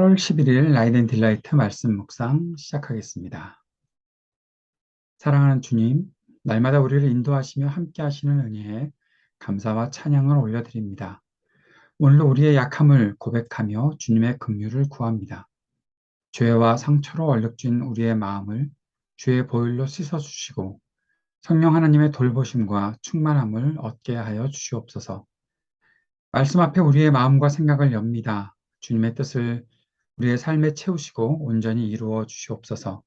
8월 11일 라이덴 딜라이트 말씀 묵상 시작하겠습니다. 사랑하는 주님, 날마다 우리를 인도하시며 함께 하시는 은혜에 감사와 찬양을 올려드립니다. 오늘도 우리의 약함을 고백하며 주님의 긍휼을 구합니다. 죄와 상처로 얼룩진 우리의 마음을 주의 보혈로 씻어주시고 성령 하나님의 돌보심과 충만함을 얻게 하여 주시옵소서. 말씀 앞에 우리의 마음과 생각을 엽니다. 주님의 뜻을 우리의 삶에 채우시고 온전히 이루어 주시옵소서.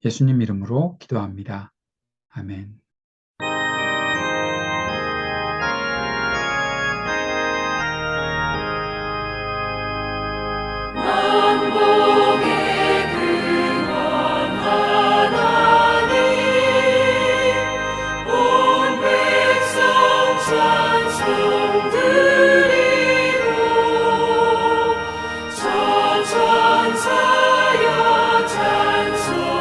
예수님 이름으로 기도합니다. 아멘. 만복의 근원 하나님 온 백성 찬송 드리고 저 천사여 찬송하세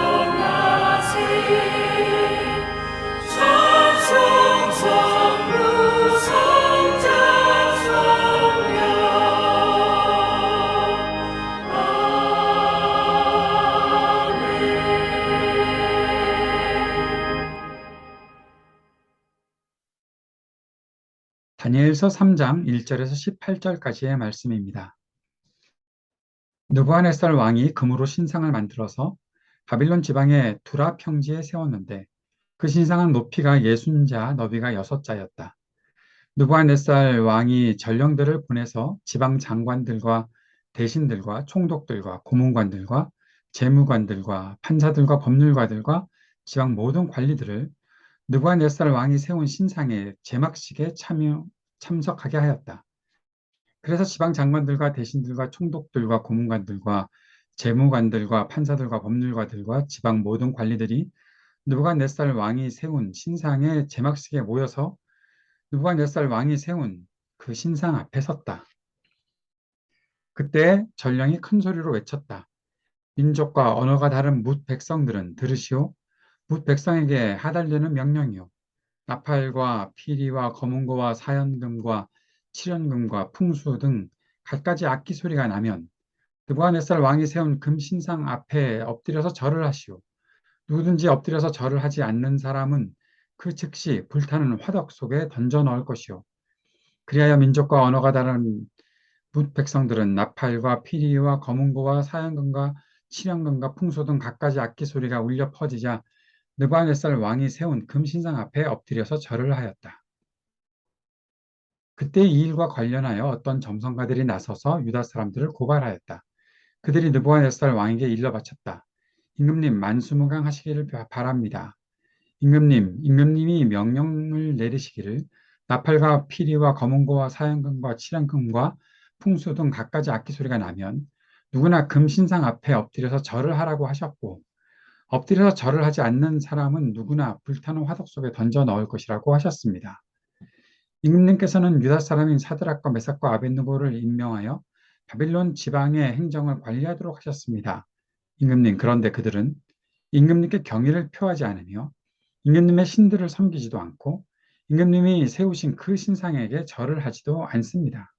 찬송 전무 성자 성령 다니엘서 3장 1절에서 18절까지의 말씀입니다. 느부갓네살 왕이 금으로 신상을 만들어서 바빌론 지방의 두라 평지에 세웠는데 그 신상은 높이가 60자, 너비가 6자였다. 느부갓네살 왕이 전령들을 보내서 지방 장관들과 대신들과 총독들과 고문관들과 재무관들과 판사들과 법률가들과 지방 모든 관리들을 느부갓네살 왕이 세운 신상의 제막식에 참석하게 하였다. 그래서 지방 장관들과 대신들과 총독들과 고문관들과 재무관들과 판사들과 법률가들과 지방 모든 관리들이 느부갓네살 왕이 세운 신상의 제막식에 모여서 느부갓네살 왕이 세운 그 신상 앞에 섰다. 그때 전령이 큰 소리로 외쳤다. 민족과 언어가 다른 뭇 백성들은 들으시오. 뭇 백성에게 하달되는 명령이요. 나팔과 피리와 검은고와 사연금과 칠연금과 풍수 등 갖가지 악기 소리가 나면 느부갓네살 왕이 세운 금 신상 앞에 엎드려서 절을 하시오. 누구든지 엎드려서 절을 하지 않는 사람은 그 즉시 불타는 화덕 속에 던져 넣을 것이요. 그리하여 민족과 언어가 다른 뭇 백성들은 나팔과 피리와 검은고와 사연금과 칠연금과 풍소 등 갖가지 악기 소리가 울려 퍼지자 느부갓네살 왕이 세운 금신상 앞에 엎드려서 절을 하였다. 그때 이 일과 관련하여 어떤 점성가들이 나서서 유다 사람들을 고발하였다. 그들이 느부갓네살 왕에게 일러 바쳤다. 임금님 만수무강하시기를 바랍니다. 임금님이 명령을 내리시기를 나팔과 피리와 검은고와 사연금과 칠연금과 풍수 등 갖가지 악기 소리가 나면 누구나 금신상 앞에 엎드려서 절을 하라고 하셨고 엎드려서 절을 하지 않는 사람은 누구나 불타는 화덕 속에 던져 넣을 것이라고 하셨습니다. 임금님께서는 유다 사람인 사드락과 메삭과 아벳느고를 임명하여 바빌론 지방의 행정을 관리하도록 하셨습니다. 임금님, 그런데 그들은 임금님께 경의를 표하지 않으며 임금님의 신들을 섬기지도 않고 임금님이 세우신 그 신상에게 절을 하지도 않습니다.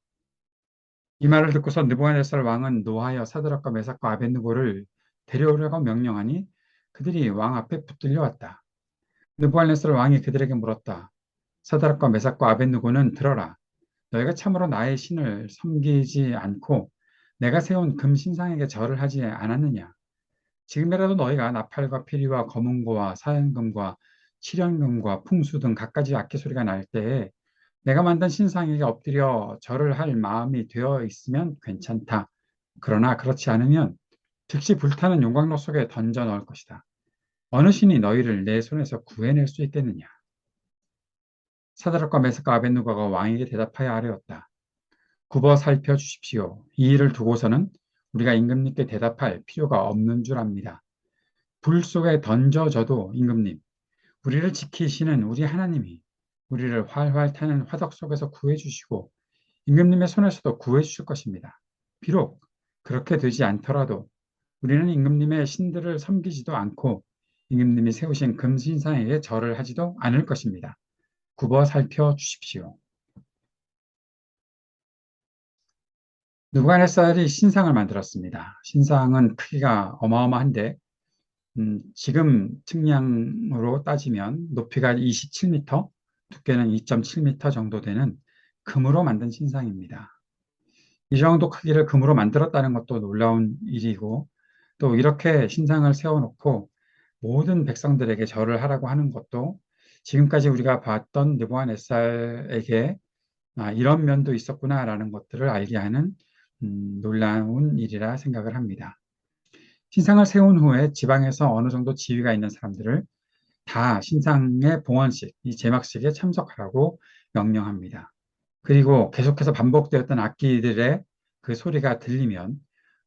이 말을 듣고서 느부갓네살 왕은 노하여 사드락과 메삭과 아벳느고를 데려오려고 명령하니 그들이 왕 앞에 붙들려 왔다. 느부갓네살 왕이 그들에게 물었다. 사드락과 메삭과 아벳느고는 들어라. 너희가 참으로 나의 신을 섬기지 않고 내가 세운 금 신상에게 절을 하지 않았느냐? 지금이라도 너희가 나팔과 피리와 검은고와 사연금과 칠연금과 풍수 등 갖가지 악기 소리가 날 때에 내가 만든 신상에게 엎드려 절을 할 마음이 되어 있으면 괜찮다. 그러나 그렇지 않으면 즉시 불타는 용광로 속에 던져 넣을 것이다. 어느 신이 너희를 내 손에서 구해낼 수 있겠느냐? 사드락과 메삭과 아벳느고가 왕에게 대답하여 아뢰었다. 굽어 살펴 주십시오. 이 일을 두고서는 우리가 임금님께 대답할 필요가 없는 줄 압니다. 불 속에 던져져도 임금님, 우리를 지키시는 우리 하나님이 우리를 활활 타는 화덕 속에서 구해주시고 임금님의 손에서도 구해주실 것입니다. 비록 그렇게 되지 않더라도 우리는 임금님의 신들을 섬기지도 않고 임금님이 세우신 금신상에게 절을 하지도 않을 것입니다. 굽어 살펴 주십시오. 느부갓네살이 신상을 만들었습니다. 신상은 크기가 어마어마한데 지금 측량으로 따지면 높이가 27m, 두께는 2.7m 정도 되는 금으로 만든 신상입니다. 이 정도 크기를 금으로 만들었다는 것도 놀라운 일이고, 또 이렇게 신상을 세워놓고 모든 백성들에게 절을 하라고 하는 것도 지금까지 우리가 봤던 느부갓네살에게 이런 면도 있었구나라는 것들을 알게 하는 놀라운 일이라 생각을 합니다. 신상을 세운 후에 지방에서 어느 정도 지위가 있는 사람들을 다 신상의 봉헌식, 이 제막식에 참석하라고 명령합니다. 그리고 계속해서 반복되었던 악기들의 그 소리가 들리면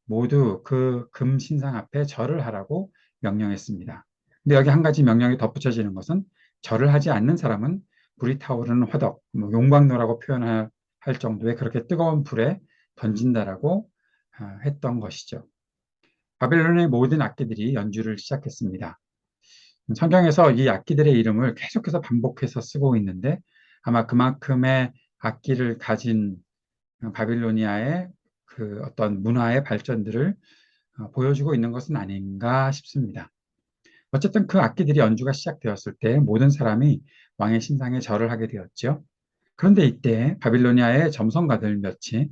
모두 그 금 신상 앞에 절을 하라고 명령했습니다. 근데 여기 한 가지 명령이 덧붙여지는 것은 절을 하지 않는 사람은 불이 타오르는 화덕, 용광로라고 표현할 정도의 그렇게 뜨거운 불에 던진다라고 했던 것이죠. 바벨론의 모든 악기들이 연주를 시작했습니다. 성경에서 이 악기들의 이름을 계속해서 반복해서 쓰고 있는데 아마 그만큼의 악기를 가진 바빌로니아의 그 어떤 문화의 발전들을 보여주고 있는 것은 아닌가 싶습니다. 어쨌든 그 악기들이 연주가 시작되었을 때 모든 사람이 왕의 신상에 절을 하게 되었죠. 그런데 이때 바빌로니아의 점성가들 몇이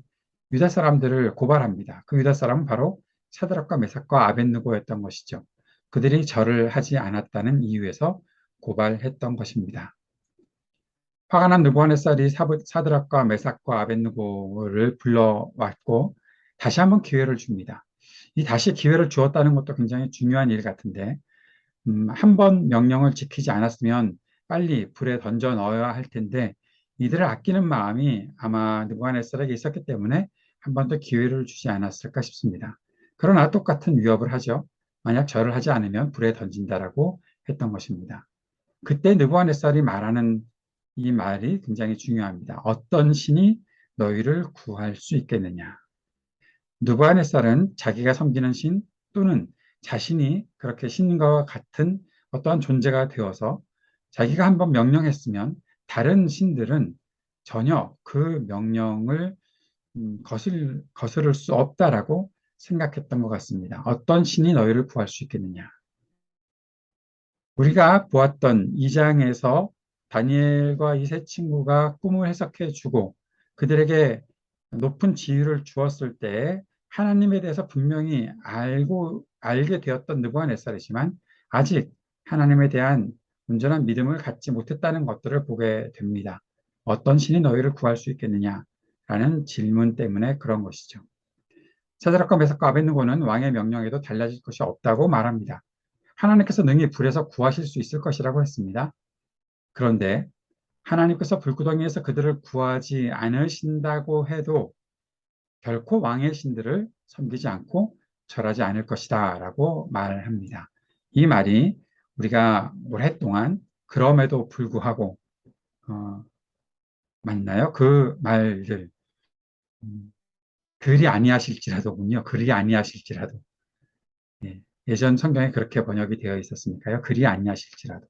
유다 사람들을 고발합니다. 그 유다 사람은 바로 사드락과 메삭과 아벳느고였던 것이죠. 그들이 절을 하지 않았다는 이유에서 고발했던 것입니다. 화가 난 느부갓네살이 사드락과 메삭과 아벳느고를 불러왔고 다시 한번 기회를 줍니다. 이 다시 기회를 주었다는 것도 굉장히 중요한 일 같은데 한 번 명령을 지키지 않았으면 빨리 불에 던져 넣어야 할 텐데 이들을 아끼는 마음이 아마 느부갓네살에게 있었기 때문에 한 번 더 기회를 주지 않았을까 싶습니다. 그러나 똑같은 위협을 하죠. 만약 절을 하지 않으면 불에 던진다라고 했던 것입니다. 그때 느부갓네살이 말하는 이 말이 굉장히 중요합니다. 어떤 신이 너희를 구할 수 있겠느냐. 느부갓네살은 자기가 섬기는 신 또는 자신이 그렇게 신과 같은 어떠한 존재가 되어서 자기가 한번 명령했으면 다른 신들은 전혀 그 명령을 거스를 수 없다라고 생각했던 것 같습니다. 어떤 신이 너희를 구할 수 있겠느냐. 우리가 보았던 2장에서 다니엘과 이 세 친구가 꿈을 해석해 주고 그들에게 높은 지위를 주었을 때 하나님에 대해서 분명히 알게 되었던 느부갓네살이지만 아직 하나님에 대한 온전한 믿음을 갖지 못했다는 것들을 보게 됩니다. 어떤 신이 너희를 구할 수 있겠느냐라는 질문 때문에 그런 것이죠. 사드락과 메삭과 아벳느고는 왕의 명령에도 달라질 것이 없다고 말합니다. 하나님께서 능히 불에서 구하실 수 있을 것이라고 했습니다. 그런데 하나님께서 불구덩이에서 그들을 구하지 않으신다고 해도 결코 왕의 신들을 섬기지 않고 절하지 않을 것이다 라고 말합니다. 이 말이 우리가 오랫동안 그럼에도 불구하고 맞나요? 그 말들 그리 아니하실지라도군요. 그리 아니하실지라도 예전 성경에 그렇게 번역이 되어 있었으니까요. 그리 아니하실지라도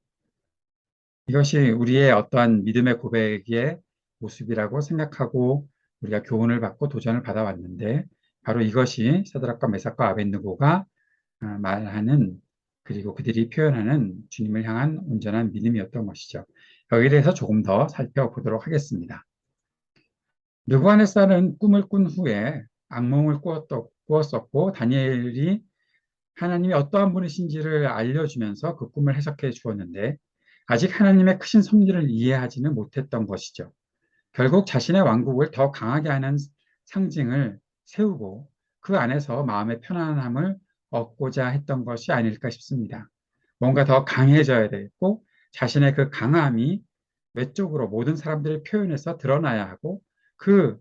이것이 우리의 어떠한 믿음의 고백의 모습이라고 생각하고 우리가 교훈을 받고 도전을 받아왔는데 바로 이것이 사드락과 메삭과 아벳느고가 말하는 그리고 그들이 표현하는 주님을 향한 온전한 믿음이었던 것이죠. 여기에 대해서 조금 더 살펴보도록 하겠습니다. 느부갓네살은 꿈을 꾼 후에 악몽을 꾸었었고 다니엘이 하나님이 어떠한 분이신지를 알려주면서 그 꿈을 해석해 주었는데 아직 하나님의 크신 섭리를 이해하지는 못했던 것이죠. 결국 자신의 왕국을 더 강하게 하는 상징을 세우고 그 안에서 마음의 편안함을 얻고자 했던 것이 아닐까 싶습니다. 뭔가 더 강해져야 되겠고 자신의 그 강함이 외적으로 모든 사람들의 표현에서 드러나야 하고 그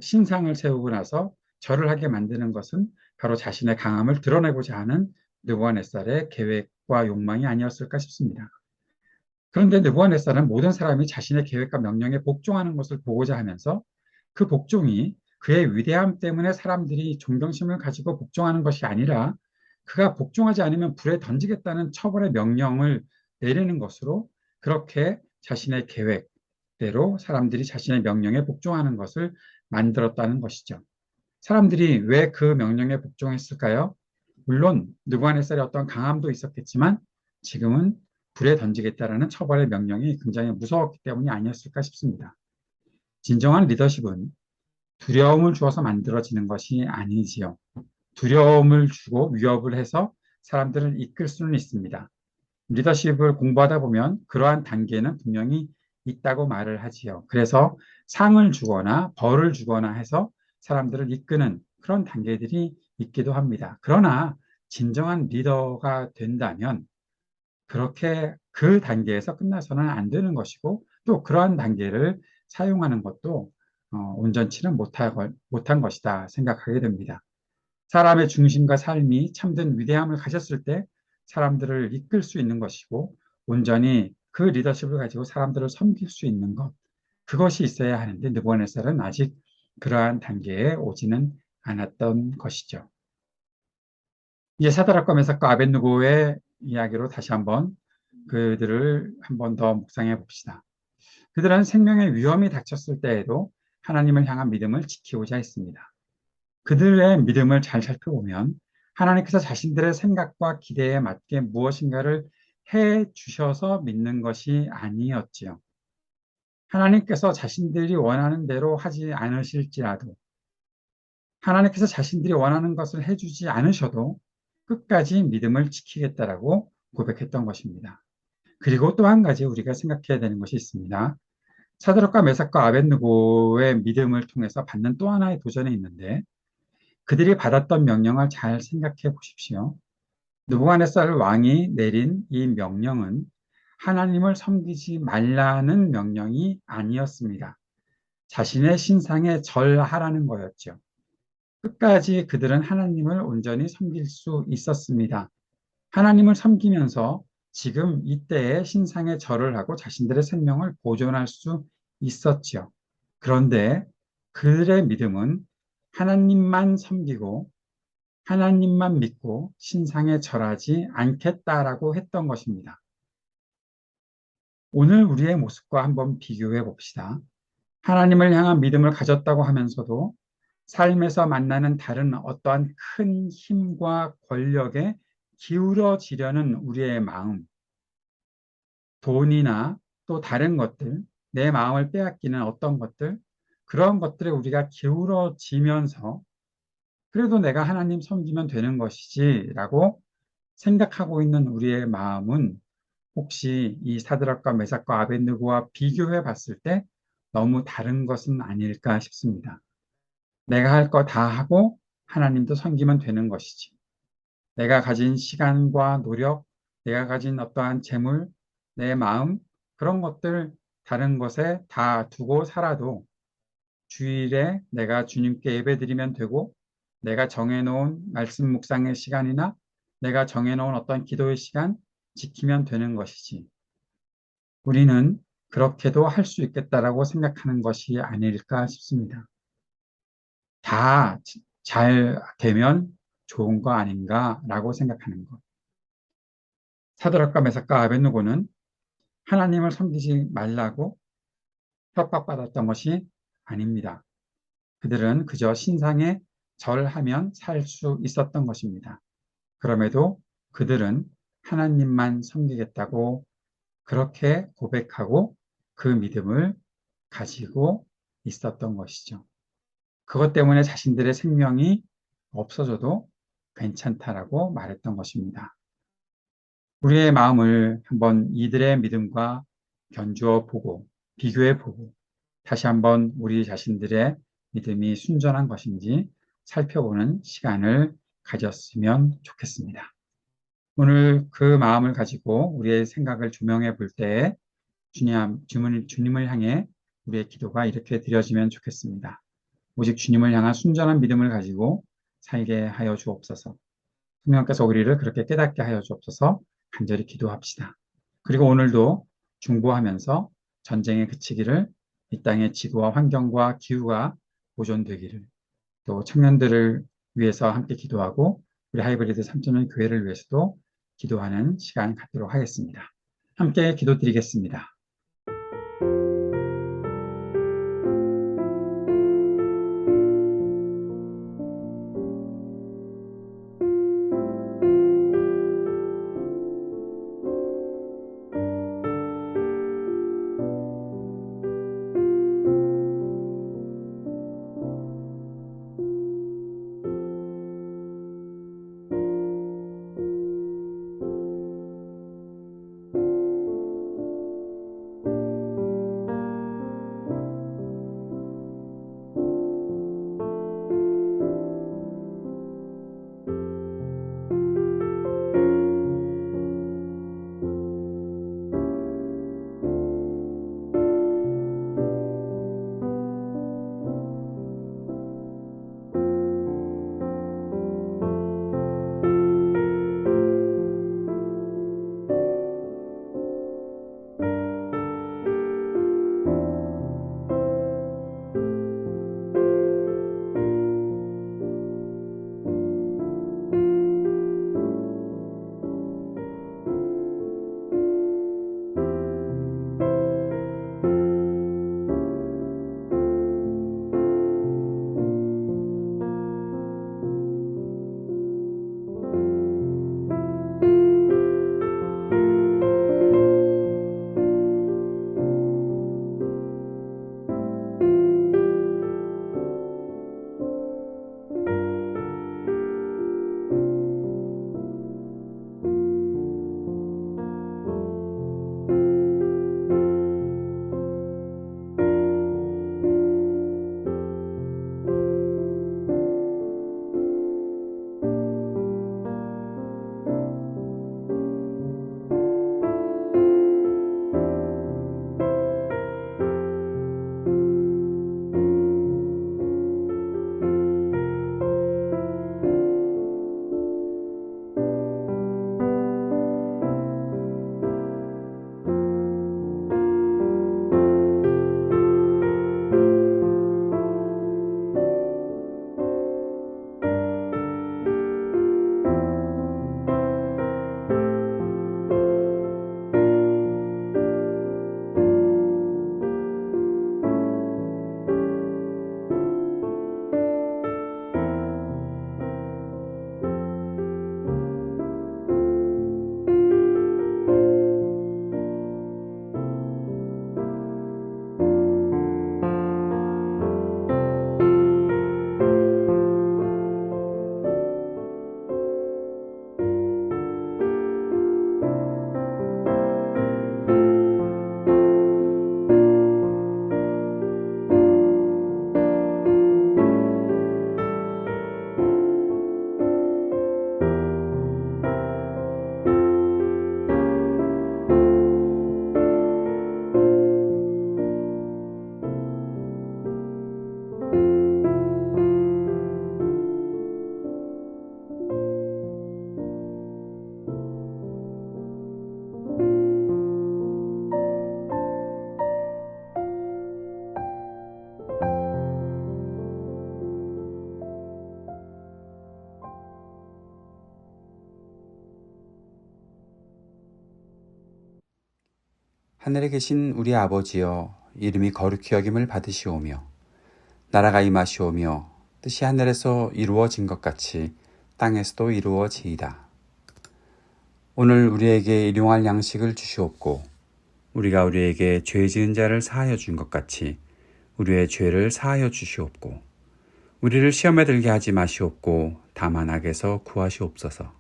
신상을 세우고 나서 절을 하게 만드는 것은 바로 자신의 강함을 드러내고자 하는 느부갓네살의 계획과 욕망이 아니었을까 싶습니다. 그런데 느부갓네살은 모든 사람이 자신의 계획과 명령에 복종하는 것을 보고자 하면서 그 복종이 그의 위대함 때문에 사람들이 존경심을 가지고 복종하는 것이 아니라 그가 복종하지 않으면 불에 던지겠다는 처벌의 명령을 내리는 것으로 그렇게 자신의 계획대로 사람들이 자신의 명령에 복종하는 것을 만들었다는 것이죠. 사람들이 왜 그 명령에 복종했을까요? 물론 느부갓네살의 어떤 강함도 있었겠지만 지금은 불에 던지겠다라는 처벌의 명령이 굉장히 무서웠기 때문이 아니었을까 싶습니다. 진정한 리더십은 두려움을 주어서 만들어지는 것이 아니지요. 두려움을 주고 위협을 해서 사람들을 이끌 수는 있습니다. 리더십을 공부하다 보면 그러한 단계는 분명히 있다고 말을 하지요. 그래서 상을 주거나 벌을 주거나 해서 사람들을 이끄는 그런 단계들이 있기도 합니다. 그러나 진정한 리더가 된다면 그렇게 그 단계에서 끝나서는 안 되는 것이고 또 그러한 단계를 사용하는 것도 온전치는 못한 것이다 생각하게 됩니다. 사람의 중심과 삶이 참된 위대함을 가졌을 때 사람들을 이끌 수 있는 것이고 온전히 그 리더십을 가지고 사람들을 섬길 수 있는 것 그것이 있어야 하는데 느부갓네살은 아직 그러한 단계에 오지는 않았던 것이죠. 이제 사드락과 메삭과 아벳느고의 이야기로 다시 한번 그들을 한 번 더 묵상해 봅시다. 그들은 생명의 위험이 닥쳤을 때에도 하나님을 향한 믿음을 지키고자 했습니다. 그들의 믿음을 잘 살펴보면 하나님께서 자신들의 생각과 기대에 맞게 무엇인가를 해 주셔서 믿는 것이 아니었지요. 하나님께서 자신들이 원하는 대로 하지 않으실지라도 하나님께서 자신들이 원하는 것을 해주지 않으셔도 끝까지 믿음을 지키겠다라고 고백했던 것입니다. 그리고 또 한 가지 우리가 생각해야 되는 것이 있습니다. 사드락과 메삭과 아벳느고의 믿음을 통해서 받는 또 하나의 도전이 있는데 그들이 받았던 명령을 잘 생각해 보십시오. 느부갓네살 왕이 내린 이 명령은 하나님을 섬기지 말라는 명령이 아니었습니다. 자신의 신상에 절하라는 거였죠. 끝까지 그들은 하나님을 온전히 섬길 수 있었습니다. 하나님을 섬기면서 지금 이때의 신상에 절을 하고 자신들의 생명을 보존할 수 있었지요. 그런데 그들의 믿음은 하나님만 섬기고 하나님만 믿고 신상에 절하지 않겠다라고 했던 것입니다. 오늘 우리의 모습과 한번 비교해 봅시다. 하나님을 향한 믿음을 가졌다고 하면서도 삶에서 만나는 다른 어떠한 큰 힘과 권력에 기울어지려는 우리의 마음, 돈이나 또 다른 것들, 내 마음을 빼앗기는 어떤 것들, 그런 것들에 우리가 기울어지면서 그래도 내가 하나님 섬기면 되는 것이지 라고 생각하고 있는 우리의 마음은 혹시 이 사드락과 메삭과 아벳느고와 비교해 봤을 때 너무 다른 것은 아닐까 싶습니다. 내가 할 거 다 하고 하나님도 섬기면 되는 것이지. 내가 가진 시간과 노력, 내가 가진 어떠한 재물, 내 마음, 그런 것들 다른 것에 다 두고 살아도 주일에 내가 주님께 예배드리면 되고 내가 정해놓은 말씀 묵상의 시간이나 내가 정해놓은 어떤 기도의 시간 지키면 되는 것이지. 우리는 그렇게도 할 수 있겠다라고 생각하는 것이 아닐까 싶습니다. 다 잘 되면 좋은 거 아닌가라고 생각하는 것. 사드락과 메삭과 아벳느고는 하나님을 섬기지 말라고 협박받았던 것이 아닙니다. 그들은 그저 신상에 절하면 살 수 있었던 것입니다. 그럼에도 그들은 하나님만 섬기겠다고 그렇게 고백하고 그 믿음을 가지고 있었던 것이죠. 그것 때문에 자신들의 생명이 없어져도 괜찮다라고 말했던 것입니다. 우리의 마음을 한번 이들의 믿음과 견주어 보고 비교해 보고 다시 한번 우리 자신들의 믿음이 순전한 것인지 살펴보는 시간을 가졌으면 좋겠습니다. 오늘 그 마음을 가지고 우리의 생각을 조명해 볼 때 주님을 향해 우리의 기도가 이렇게 드려지면 좋겠습니다. 오직 주님을 향한 순전한 믿음을 가지고 살게 하여 주옵소서. 성령께서 우리를 그렇게 깨닫게 하여 주옵소서. 간절히 기도합시다. 그리고 오늘도 중보하면서 전쟁에 그치기를 이 땅의 지구와 환경과 기후가 보존되기를 또 청년들을 위해서 함께 기도하고 우리 하이브리드 3.0 교회를 위해서도 기도하는 시간 갖도록 하겠습니다. 함께 기도드리겠습니다. 하늘에 계신 우리 아버지여, 이름이 거룩히 여김을 받으시오며 나라가 임하시오며 뜻이 하늘에서 이루어진 것 같이 땅에서도 이루어지이다. 오늘 우리에게 일용할 양식을 주시옵고 우리가 우리에게 죄 지은 자를 사하여 준 것 같이 우리의 죄를 사하여 주시옵고 우리를 시험에 들게 하지 마시옵고 다만 악에서 구하시옵소서.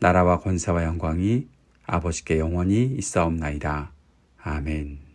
나라와 권세와 영광이 아버지께 영원히 있사옵나이다. 아멘.